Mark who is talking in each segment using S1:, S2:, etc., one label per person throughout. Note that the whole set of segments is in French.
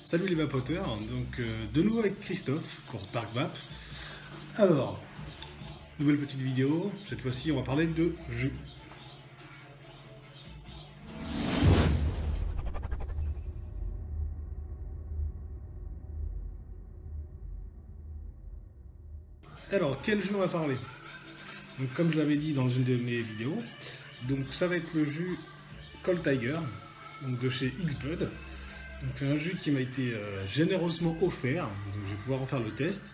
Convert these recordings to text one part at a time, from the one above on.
S1: Salut les vapoteurs, donc de nouveau avec Christophe pour Dark Vap. Alors, nouvelle petite vidéo, cette fois-ci on va parler de jus. Alors, quel jus on va parler? Donc comme je l'avais dit dans une de mes vidéos, donc ça va être le jus Cold Tiger, donc de chez Xbud. Donc c'est un jus qui m'a été généreusement offert, donc je vais pouvoir en faire le test.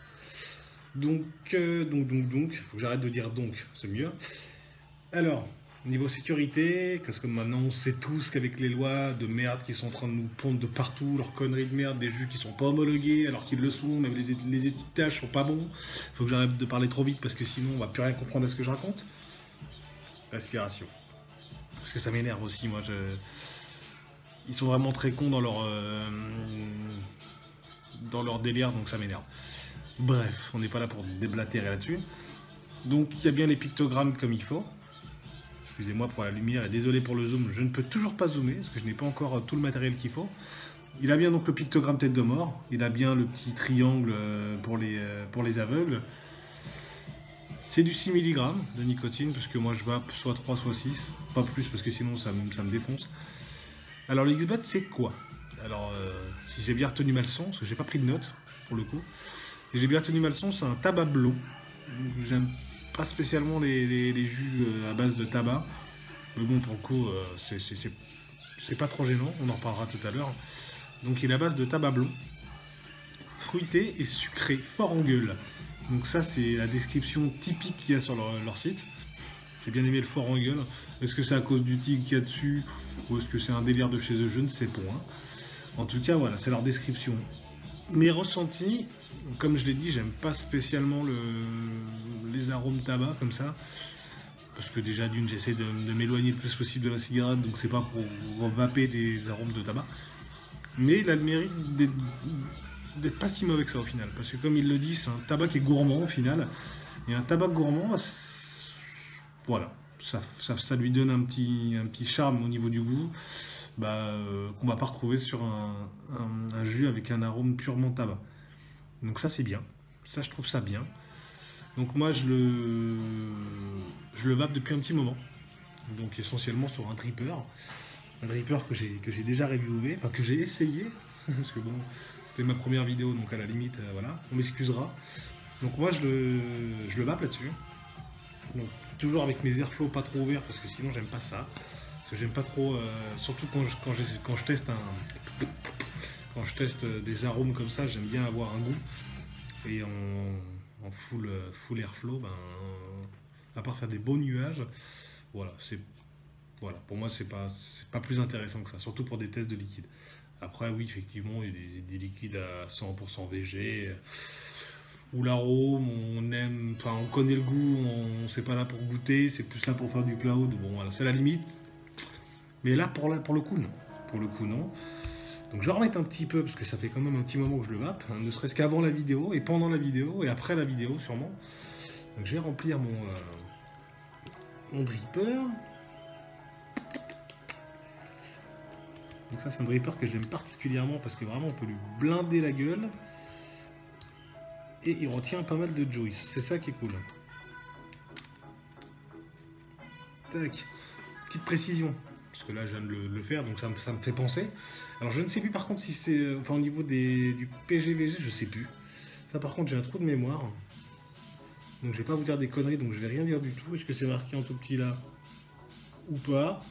S1: Donc, faut que j'arrête de dire donc, c'est mieux. Alors, niveau sécurité, parce que maintenant on sait tous qu'avec les lois de merde qui sont en train de nous pondre de partout, leurs conneries de merde, des jus qui sont pas homologués alors qu'ils le sont, même les étiquetages sont pas bons. Faut que j'arrête de parler trop vite parce que sinon on va plus rien comprendre à ce que je raconte. Respiration. Parce que ça m'énerve aussi, moi. Ils sont vraiment très cons dans leur délire, donc ça m'énerve. Bref, on n'est pas là pour déblatérer là-dessus. Donc il y a bien les pictogrammes comme il faut. Excusez-moi pour la lumière et désolé pour le zoom, je ne peux toujours pas zoomer parce que je n'ai pas encore tout le matériel qu'il faut. Il a bien donc le pictogramme tête de mort, il a bien le petit triangle pour les aveugles. C'est du 6 mg de nicotine parce que moi je vape soit 3 soit 6, pas plus parce que sinon ça me défonce. Alors le Xbud c'est quoi? Alors si j'ai bien retenu ma leçon, parce que j'ai pas pris de notes pour le coup, si j'ai bien retenu ma leçon, c'est un tabac blond. J'aime pas spécialement les jus à base de tabac, mais bon pour le coup c'est pas trop gênant, on en reparlera tout à l'heure. Donc il est à base de tabac blond, fruité et sucré, fort en gueule. Donc ça c'est la description typique qu'il y a sur leur site. J'ai bien aimé le fort en gueule. Est-ce que c'est à cause du tigre qu'il y a dessus ou est-ce que c'est un délire de chez eux? Je ne sais pas. En tout cas, voilà, c'est leur description. Mes ressentis, comme je l'ai dit, j'aime pas spécialement les arômes tabac comme ça. Parce que déjà, d'une, j'essaie de m'éloigner le plus possible de la cigarette, donc c'est pas pour vaper des arômes de tabac. Mais il a le mérite d'être pas si mauvais que ça au final. Parce que comme il le dit, c'est un tabac qui est gourmand au final. Et un tabac gourmand, voilà, ça lui donne un petit charme au niveau du goût qu'on va pas retrouver sur un jus avec un arôme purement tabac. Donc ça c'est bien, ça je trouve ça bien. Donc moi je le vape depuis un petit moment, donc essentiellement sur un dripper que j'ai déjà reviewé, enfin que j'ai essayé, parce que bon, c'était ma première vidéo, donc à la limite, voilà, on m'excusera. Donc moi je le vape là-dessus. Donc, toujours avec mes airflows pas trop ouverts parce que sinon j'aime pas ça. Parce que j'aime pas trop, surtout quand je teste des arômes comme ça, j'aime bien avoir un goût. Et en full airflow, à part faire des beaux nuages, voilà, pour moi c'est pas plus intéressant que ça, surtout pour des tests de liquide. Après oui effectivement il y a des liquides à 100% VG. Ou l'arôme, on aime, enfin on connaît le goût, c'est pas là pour goûter, c'est plus là pour faire du cloud, bon voilà, c'est la limite. Mais là pour le coup non. Pour le coup non. Donc je vais remettre un petit peu, parce que ça fait quand même un petit moment que je le vape, ne serait-ce qu'avant la vidéo, et pendant la vidéo, et après la vidéo sûrement. Donc je vais remplir mon dripper. Donc ça c'est un dripper que j'aime particulièrement parce que vraiment on peut lui blinder la gueule. Et il retient pas mal de juice, c'est ça qui est cool. Tac, petite précision, parce que là je viens de le faire, donc ça me fait penser. Alors je ne sais plus par contre si c'est, enfin au niveau du PGVG, je sais plus. Ça par contre j'ai un trou de mémoire, donc je vais pas vous dire des conneries, donc je vais rien dire du tout. Est-ce que c'est marqué en tout petit là ou pas?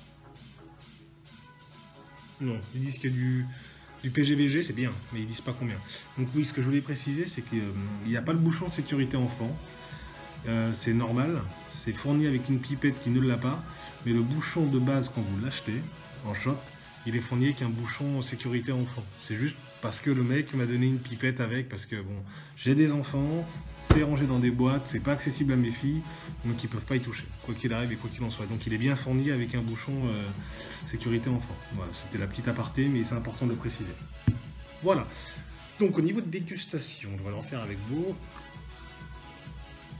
S1: Non, ils disent qu'il y a du PGVG, c'est bien, mais ils disent pas combien. Donc oui, ce que je voulais préciser, c'est qu'il n'y a pas le bouchon de sécurité enfant. C'est normal, c'est fourni avec une pipette qui ne l'a pas, mais le bouchon de base quand vous l'achetez en shop, il est fourni avec un bouchon sécurité enfant. C'est juste parce que le mec m'a donné une pipette avec, parce que bon, j'ai des enfants, c'est rangé dans des boîtes, c'est pas accessible à mes filles, donc ils peuvent pas y toucher, quoi qu'il arrive et quoi qu'il en soit. Donc il est bien fourni avec un bouchon sécurité enfant. Voilà, c'était la petite aparté, mais c'est important de le préciser. Voilà. Donc au niveau de dégustation, on va le refaire avec vous.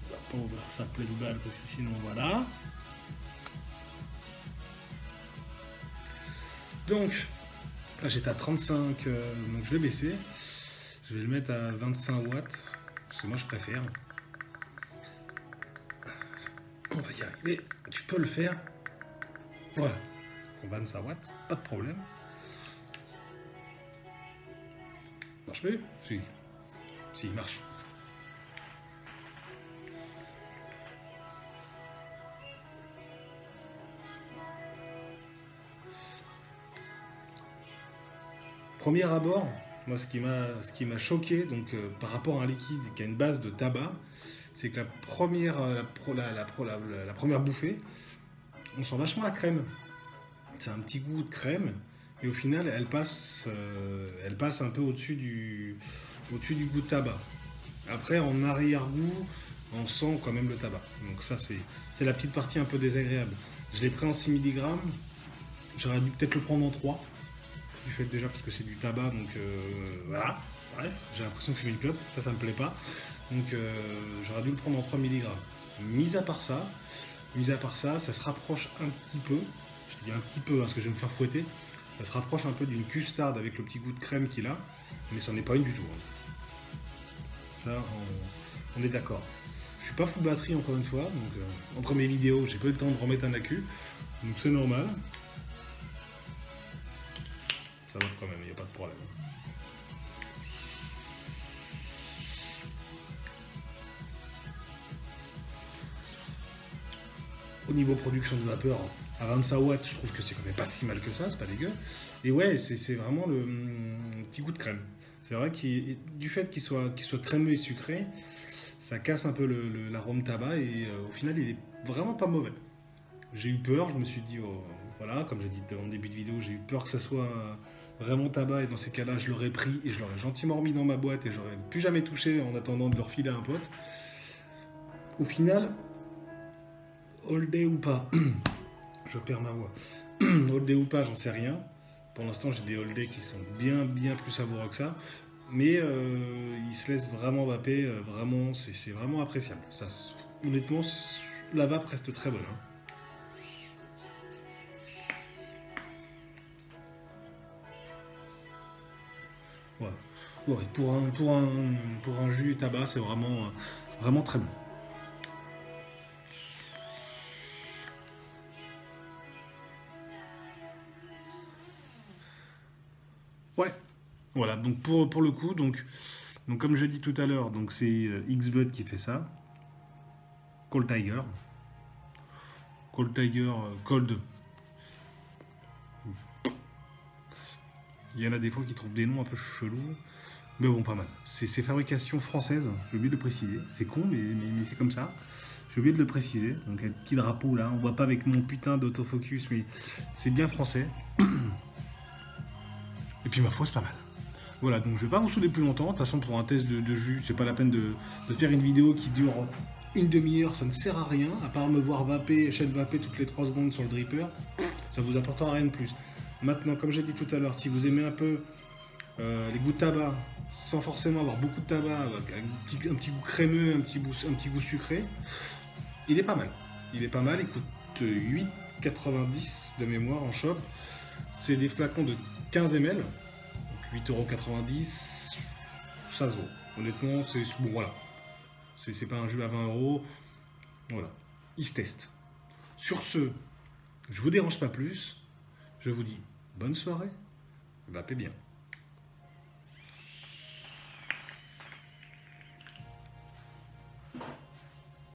S1: On va pas ouvrir ça pleine balle parce que sinon voilà. Donc Là j'étais à 35, donc je vais baisser. Je vais le mettre à 25 watts, parce que moi je préfère. On va y arriver, tu peux le faire. Voilà, 25 watts, pas de problème. Marche plus? Si. Si, il marche. Premier abord, moi ce qui m'a choqué, donc par rapport à un liquide qui a une base de tabac, c'est que la première bouffée, on sent vachement la crème. C'est un petit goût de crème, et au final elle passe un peu au-dessus du goût de tabac. Après en arrière-goût, on sent quand même le tabac. Donc ça c'est la petite partie un peu désagréable. Je l'ai pris en 6 mg, j'aurais dû peut-être le prendre en 3. Du fait déjà parce que c'est du tabac, donc voilà, bref, j'ai l'impression de fumer une clope, ça me plaît pas, donc j'aurais dû le prendre en 3 mg. Mis à part ça, ça se rapproche un petit peu, je dis un petit peu parce que je vais me faire fouetter, ça se rapproche un peu d'une custard avec le petit goût de crème qu'il a, mais ça n'est pas une du tout. Ça, on est d'accord. Je suis pas full batterie encore une fois, donc entre mes vidéos, j'ai pas eu le temps de remettre un accu, donc c'est normal. Ça va quand même, il n'y a pas de problème. Au niveau production de vapeur, à 25 watts, je trouve que c'est quand même pas si mal que ça, c'est pas dégueu. Et ouais, c'est vraiment le petit goût de crème. C'est vrai que du fait qu'il soit crémeux et sucré, ça casse un peu l'arôme tabac et au final, il est vraiment pas mauvais. J'ai eu peur, je me suis dit, oh, voilà, comme j'ai dit en début de vidéo, j'ai eu peur que ça soit vraiment tabac et dans ces cas-là, je l'aurais pris et je l'aurais gentiment remis dans ma boîte et j'aurais plus jamais touché en attendant de le refiler à un pote. Au final, all day ou pas, je perds ma voix. All day ou pas, j'en sais rien. Pour l'instant, j'ai des all day qui sont bien plus savoureux que ça. Mais ils se laissent vraiment vaper, vraiment, c'est vraiment appréciable. Ça, honnêtement, la vape reste très bonne. Hein. Voilà. Ouais, pour un jus tabac, c'est vraiment très bon. Ouais, voilà, donc pour le coup, donc comme je l'ai dit tout à l'heure, donc c'est Xbud qui fait ça. Cold Tiger. Cold Tiger, Cold. Il y en a des fois qui trouvent des noms un peu chelous. Mais bon, pas mal. C'est fabrication française, j'ai oublié de le préciser. C'est con, mais c'est comme ça. J'ai oublié de le préciser. Donc, un petit drapeau là, on voit pas avec mon putain d'autofocus, mais c'est bien français. Et puis, ma foi, c'est pas mal. Voilà, donc je vais pas vous saouler plus longtemps. De toute façon, pour un test de jus, c'est pas la peine de faire une vidéo qui dure une demi-heure. Ça ne sert à rien, à part me voir vaper, Shell vaper toutes les 3 secondes sur le dripper. Ça vous apportera rien de plus. Maintenant, comme j'ai dit tout à l'heure, si vous aimez un peu les goûts de tabac, sans forcément avoir beaucoup de tabac, avec un petit goût crémeux, un petit goût sucré, il est pas mal. Il est pas mal, il coûte 8,90 de mémoire en shop. C'est des flacons de 15 ml, donc 8,90 €, ça se vaut. Honnêtement, c'est bon, voilà. C'est pas un jus à 20 €. Voilà, il se teste. Sur ce, je vous dérange pas plus. Je vous dis bonne soirée, vapez bien.